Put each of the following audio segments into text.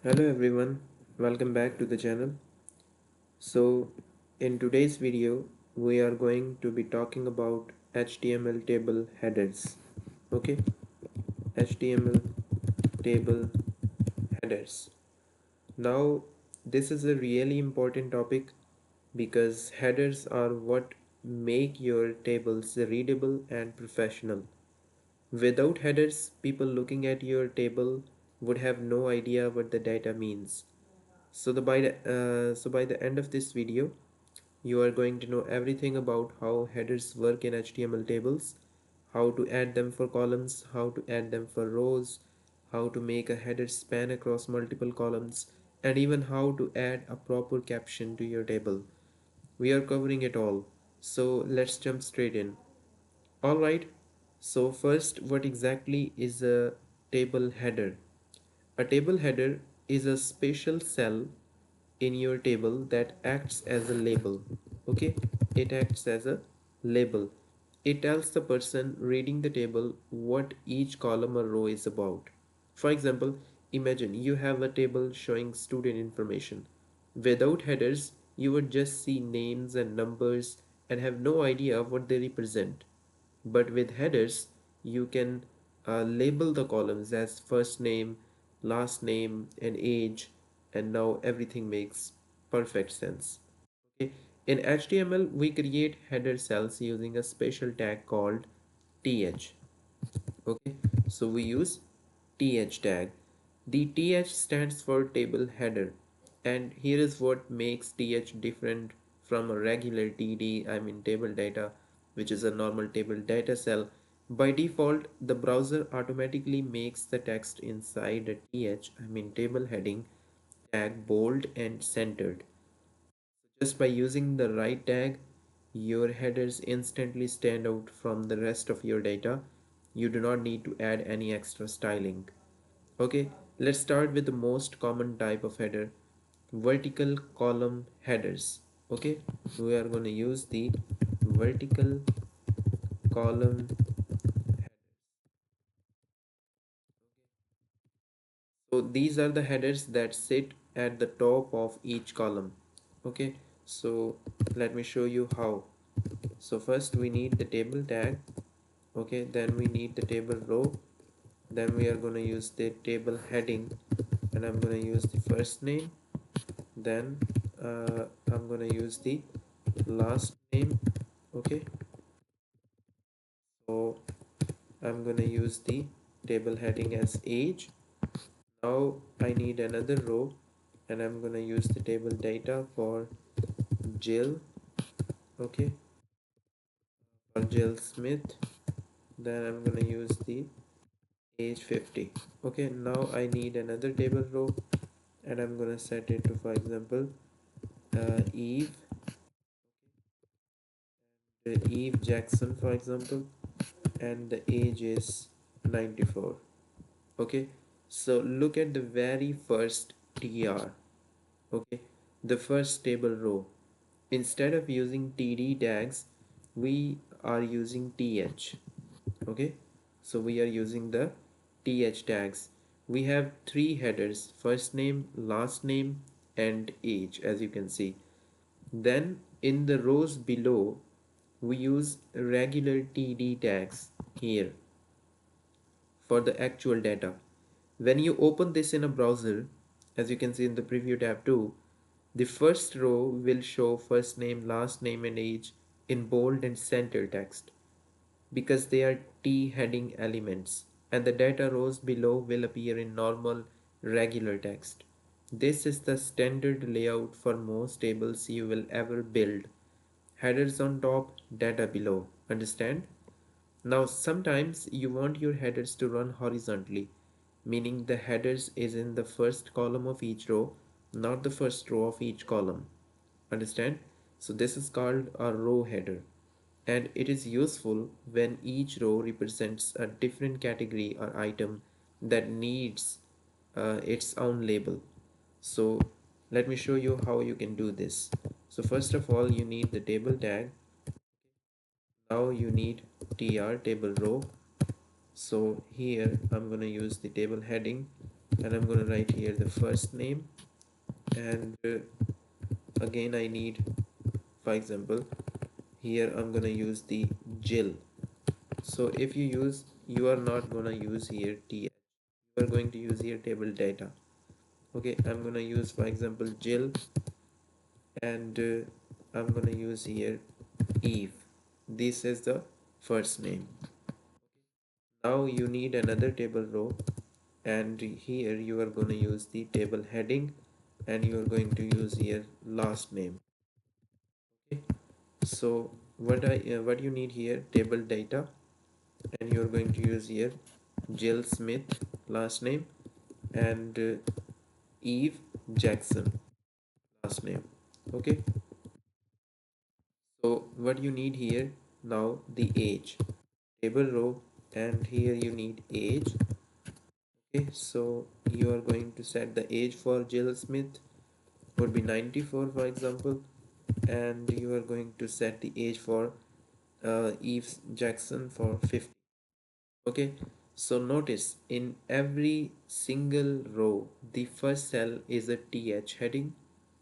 Hello everyone, welcome back to the channel. So, in today's video, we are going to be talking about HTML table headers. Okay, HTML table headers. Now, this is a really important topic because headers are what make your tables readable and professional. Without headers, people looking at your table would have no idea what the data means. So by the end of this video, you are going to know everything about how headers work in HTML tables, how to add them for columns, how to add them for rows, how to make a header span across multiple columns, and even how to add a proper caption to your table. We are covering it all. So let's jump straight in. Alright, so first, what exactly is a table header? A table header is a special cell in your table that acts as a label. Okay, it acts as a label. It tells the person reading the table what each column or row is about. For example, imagine you have a table showing student information. Without headers, you would just see names and numbers and have no idea what they represent. But with headers, you can label the columns as first name, last name, and age, and now everything makes perfect sense. Okay. In HTML, we create header cells using a special tag called th. Okay, so we use th tag. The th stands for table header, and here is what makes th different from a regular td, I mean table data, which is a normal table data cell. By default, the browser automatically makes the text inside a th, I mean table heading tag, bold and centered. Just by using the right tag, your headers instantly stand out from the rest of your data. You do not need to add any extra styling. Okay, let's start with the most common type of header, vertical column headers. Okay, we are going to use the vertical column. So these are the headers that sit at the top of each column. Okay, so let me show you how. So first we need the table tag. Okay, then we need the table row. Then we are going to use the table heading, and I'm going to use the first name. Then I'm going to use the last name. Okay, so I'm going to use the table heading as age. Now I need another row, and I'm going to use the table data for Jill. Okay, for Jill Smith. Then I'm going to use the age 50. Okay, now I need another table row, and I'm gonna set it to, for example, Eve, Eve Jackson, for example, and the age is 94. Okay, so look at the very first tr. Okay, the first table row. Instead of using td tags, we are using th. Okay, so we are using the th tags. We have three headers: first name, last name, and age, as you can see. Then in the rows below, we use regular td tags here for the actual data. When you open this in a browser, as you can see in the preview tab too, the first row will show first name, last name, and age in bold and center text because they are T heading elements, and the data rows below will appear in normal regular text. This is the standard layout for most tables you will ever build. Headers on top, data below. Understand? Now sometimes you want your headers to run horizontally, meaning the headers is in the first column of each row, not the first row of each column. Understand? So this is called a row header, and it is useful when each row represents a different category or item that needs its own label. So let me show you how you can do this. So first of all, you need the table tag. Now you need tr table row. So here I'm going to use the table heading. and I'm gonna write here the first name, and again I need, for example, here I'm gonna use the Jill. So if you are not gonna use here th, you are going to use here table data. Okay, I'm gonna use, for example, Jill, and I'm gonna use here Eve. This is the first name. Now you need another table row, and here you are going to use the table heading, and you are going to use here last name. Okay, so what you need here, table data, and you are going to use here Jill Smith last name, and Eve Jackson last name. Okay, so what you need here now, the age, table row, and here you need age. Okay, so you are going to set the age for Jill Smith would be 94, for example, and you are going to set the age for Eve Jackson for 50. Okay, so notice in every single row, the first cell is a TH heading,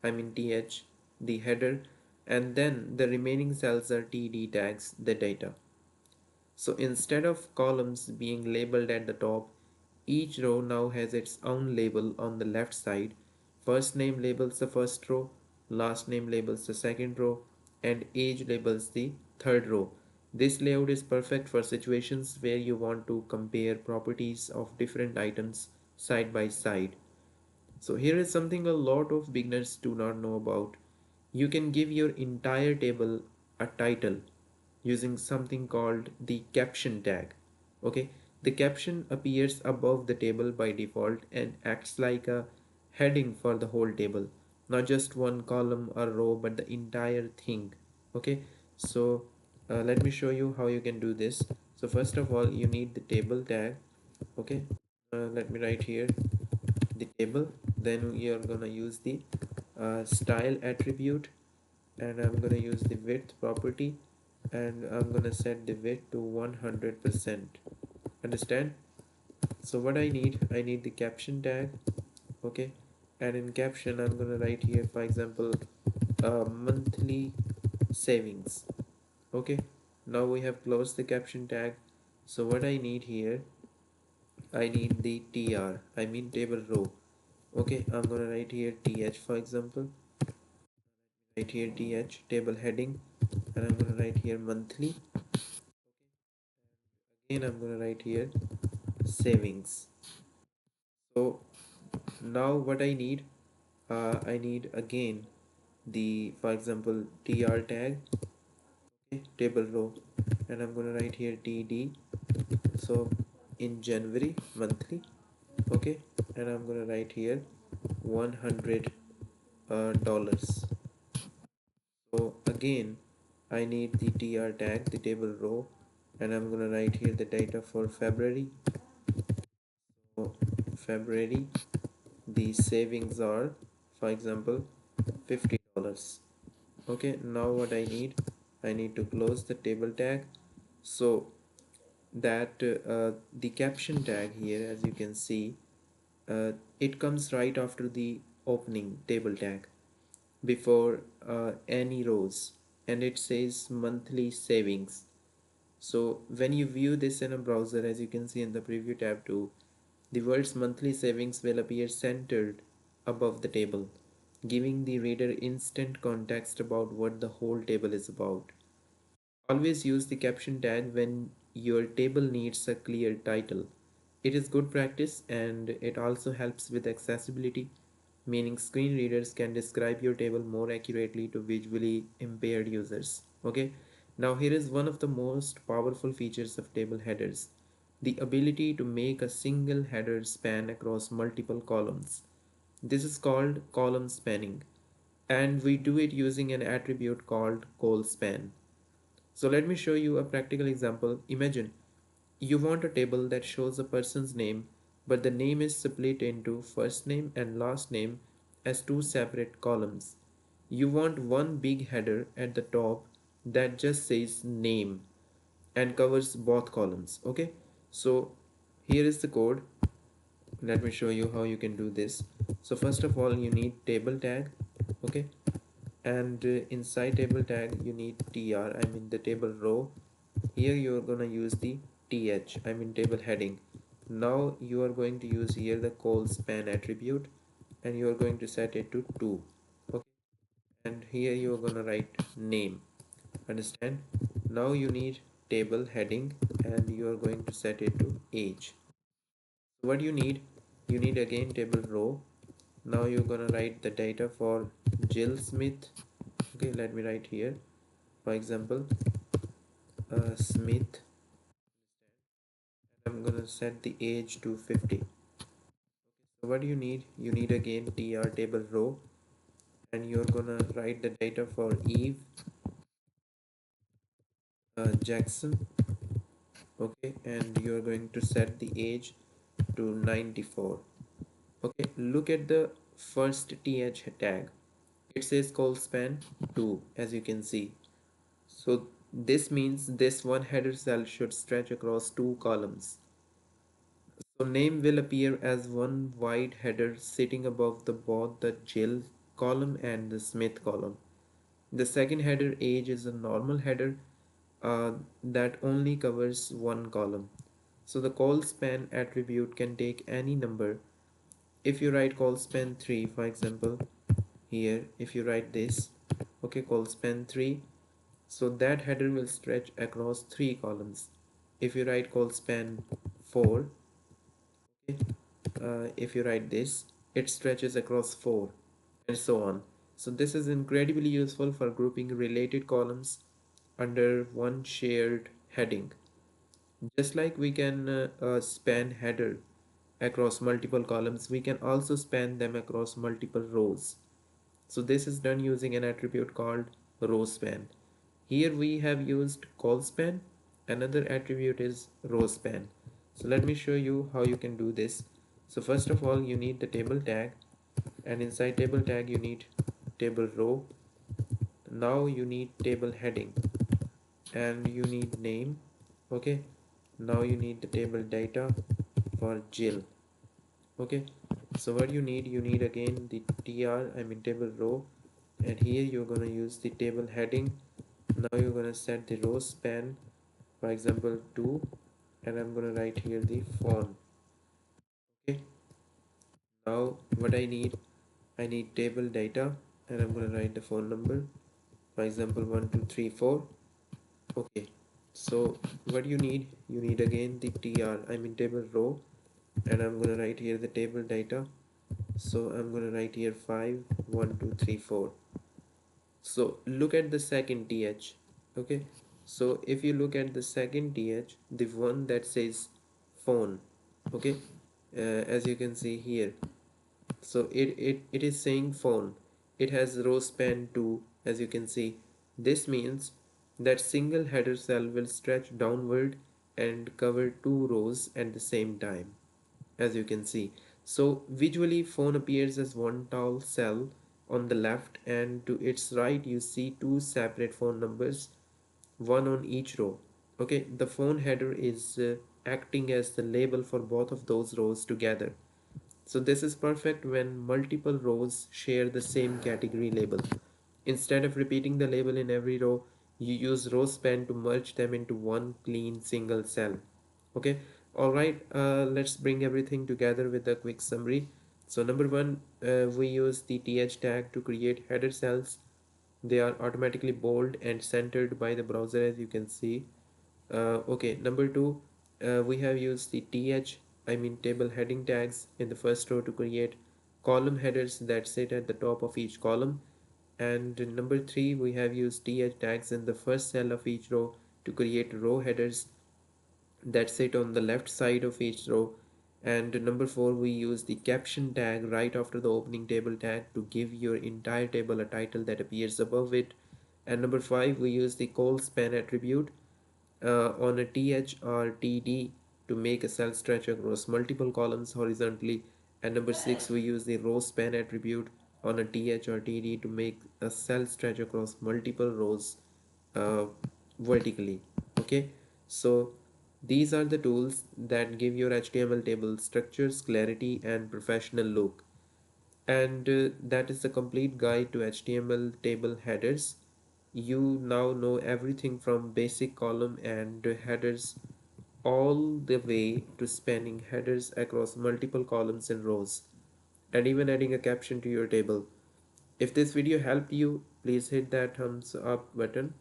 I mean TH, the header, and then the remaining cells are TD tags, the data. So instead of columns being labeled at the top, each row now has its own label on the left side. First name labels the first row, last name labels the second row, and age labels the third row. This layout is perfect for situations where you want to compare properties of different items side by side. So here is something a lot of beginners do not know about. You can give your entire table a title using something called the caption tag. Okay, the caption appears above the table by default and acts like a heading for the whole table, not just one column or row, but the entire thing. Okay, so let me show you how you can do this. So first of all, you need the table tag. Okay, let me write here the table. Then we are gonna use the style attribute, and I'm gonna use the width property, and I'm gonna set the width to 100%. Understand? So what I need the caption tag. Okay, and in caption I'm gonna write here, for example, monthly savings. Okay, now we have closed the caption tag. So what I need here, I need the tr, I mean table row. Okay, I'm gonna write here th, for example, write here th table heading, and I'm gonna write here monthly. Again, I'm gonna write here savings. So now what I need again the, for example, tr tag. Okay, table row, and I'm gonna write here td. So in January monthly. Okay, and I'm gonna write here 100 dollars. So again, I need the tr tag, the table row, and I'm gonna write here the data for February. So February, the savings are, for example, $50. Okay, now what I need to close the table tag. So that the caption tag here, as you can see, it comes right after the opening table tag, before any rows, and it says monthly savings. So when you view this in a browser, as you can see in the preview tab too, the words monthly savings will appear centered above the table, giving the reader instant context about what the whole table is about. Always use the caption tag when your table needs a clear title. It is good practice, and it also helps with accessibility, meaning screen readers can describe your table more accurately to visually impaired users. Okay, now here is one of the most powerful features of table headers, the ability to make a single header span across multiple columns. This is called column spanning, and we do it using an attribute called col span. So let me show you a practical example. Imagine you want a table that shows a person's name, but the name is split into first name and last name as two separate columns. You want one big header at the top that just says name and covers both columns. Okay, so here is the code. Let me show you how you can do this. So first of all, you need table tag. Okay, and inside table tag you need tr, I mean the table row. Here you are gonna use the th, I mean table heading. Now you are going to use here the call span attribute, and you are going to set it to 2. Okay, and here you are gonna write name. Understand? Now you need table heading, and you are going to set it to age. So what you need again table row. Now you're gonna write the data for Jill Smith. Okay, let me write here, for example, Smith. I'm gonna set the age to 50. So what you need again tr table row, and you're gonna write the data for Eve Jackson. Okay, and you're going to set the age to 94. Okay, look at the first th tag. It says call span 2, as you can see. So this means this one header cell should stretch across two columns. So name will appear as one wide header sitting above both the Jill column and the Smith column. The second header age is a normal header that only covers one column. So the call span attribute can take any number. If you write call span 3, for example, here, if you write this, okay, call span 3, so that header will stretch across three columns. If you write call span 4, okay, if you write this, it stretches across 4, and so on. So this is incredibly useful for grouping related columns under one shared heading. Just like we can span header across multiple columns, we can also span them across multiple rows. So this is done using an attribute called row span. Here we have used call span. Another attribute is row span. So let me show you how you can do this. So first of all, you need the table tag, and inside table tag you need table row. Now you need table heading, and you need name. Okay, now you need the table data for Jill. Okay, so what you need again the tr, I mean table row, and here you're going to use the table heading. Now you're going to set the row span, for example 2, and I'm going to write here the phone. Okay, now what I need table data, and I'm going to write the phone number, for example 1234. Okay, so what you need again the tr, I mean table row, and I'm going to write here the table data. So I'm going to write here 5 1 2 3 4. So look at the second th. Okay, so if you look at the second th, the one that says phone, okay, as you can see here, so it is saying phone. It has row span 2, as you can see. This means that single header cell will stretch downward and cover two rows at the same time, as you can see. So visually phone appears as one tall cell on the left, and to its right you see two separate phone numbers, one on each row. Okay, the phone header is acting as the label for both of those rows together. So this is perfect when multiple rows share the same category label. Instead of repeating the label in every row, you use row span to merge them into one clean single cell. Okay, all right, let's bring everything together with a quick summary. So number one, we use the th tag to create header cells. They are automatically bold and centered by the browser, as you can see. Okay, number two, we have used the th, I mean table heading tags in the first row to create column headers that sit at the top of each column. And number three, we have used th tags in the first cell of each row to create row headers that sit on the left side of each row. And number four, we use the caption tag right after the opening table tag to give your entire table a title that appears above it. And number five, we use the call span attribute on a th or td to make a cell stretch across multiple columns horizontally. And number six, we use the row span attribute on a th or td to make a cell stretch across multiple rows uh, vertically. Okay, so These are the tools that give your HTML table structures, clarity, and professional look. And that is the complete guide to HTML table headers. You now know everything from basic column and headers all the way to spanning headers across multiple columns and rows, and even adding a caption to your table. If this video helped you, please hit that thumbs up button.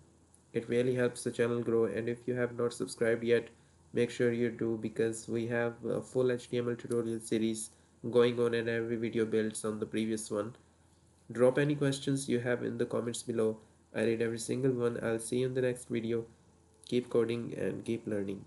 It really helps the channel grow, and if you have not subscribed yet, make sure you do, because we have a full HTML tutorial series going on and every video builds on the previous one. Drop any questions you have in the comments below. I read every single one. I'll see you in the next video. Keep coding and keep learning.